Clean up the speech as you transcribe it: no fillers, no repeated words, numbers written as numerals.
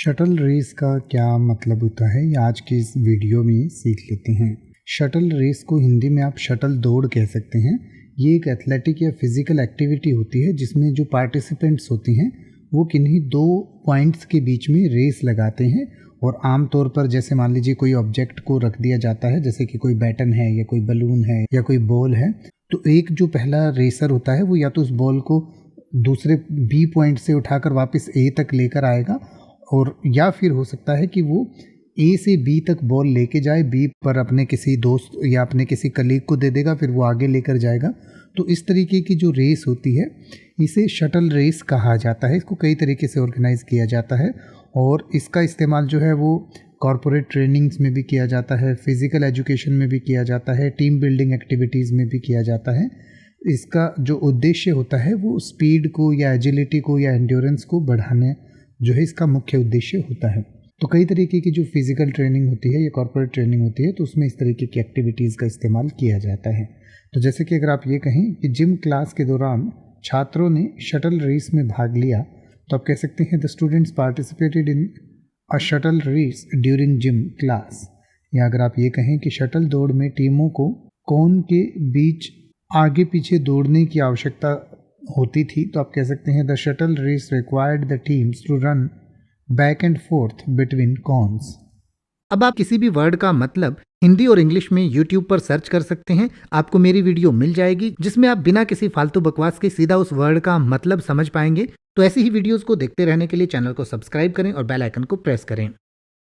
Shuttle race का क्या मतलब होता है ये आज की इस वीडियो में सीख लेते हैं। शटल रेस को हिंदी में आप शटल दौड़ कह सकते हैं। ये एक एथलेटिक या फिजिकल एक्टिविटी होती है जिसमें जो पार्टिसिपेंट्स होती हैं वो किन्हीं दो पॉइंट्स के बीच में रेस लगाते हैं और आमतौर पर जैसे मान लीजिए कोई ऑब्जेक्ट को रख दिया जाता है, जैसे कि कोई बैटन है या कोई बलून है या कोई बॉल है, तो एक जो पहला रेसर होता है वो या तो उस बॉल को दूसरे बी पॉइंट से उठाकर वापस ए तक लेकर आएगा और या फिर हो सकता है कि वो ए से बी तक बॉल लेके जाए, बी पर अपने किसी दोस्त या अपने किसी कलीग को दे देगा, फिर वो आगे लेकर जाएगा। तो इस तरीके की जो रेस होती है इसे शटल रेस कहा जाता है। इसको कई तरीके से ऑर्गेनाइज किया जाता है और इसका इस्तेमाल जो है वो कॉरपोरेट ट्रेनिंग्स में भी किया जाता है, फिज़िकल एजुकेशन में भी किया जाता है, टीम बिल्डिंग एक्टिविटीज़ में भी किया जाता है। इसका जो उद्देश्य होता है वो स्पीड को या एजिलिटी को या एंड्योरेंस को बढ़ाने जो है इसका मुख्य उद्देश्य होता है। तो कई तरीके की जो फिज़िकल ट्रेनिंग होती है या कॉर्पोरेट ट्रेनिंग होती है तो उसमें इस तरीके की एक्टिविटीज़ का इस्तेमाल किया जाता है। तो जैसे कि अगर आप ये कहें कि जिम क्लास के दौरान छात्रों ने शटल रेस में भाग लिया तो आप कह सकते हैं the students participated in a shuttle race during gym class. या अगर आप ये कहें कि शटल दौड़ में टीमों को कोन के बीच आगे पीछे दौड़ने की आवश्यकता होती थी तो आप कह सकते हैं the shuttle race required the teams to run back and forth between cones. अब आप किसी भी वर्ड का मतलब हिंदी और इंग्लिश में YouTube पर सर्च कर सकते हैं। आपको मेरी वीडियो मिल जाएगी जिसमें आप बिना किसी फालतू बकवास के सीधा उस वर्ड का मतलब समझ पाएंगे। तो ऐसी ही वीडियोस को देखते रहने के लिए चैनल को सब्सक्राइब करें और बेल आइकन को प्रेस करें।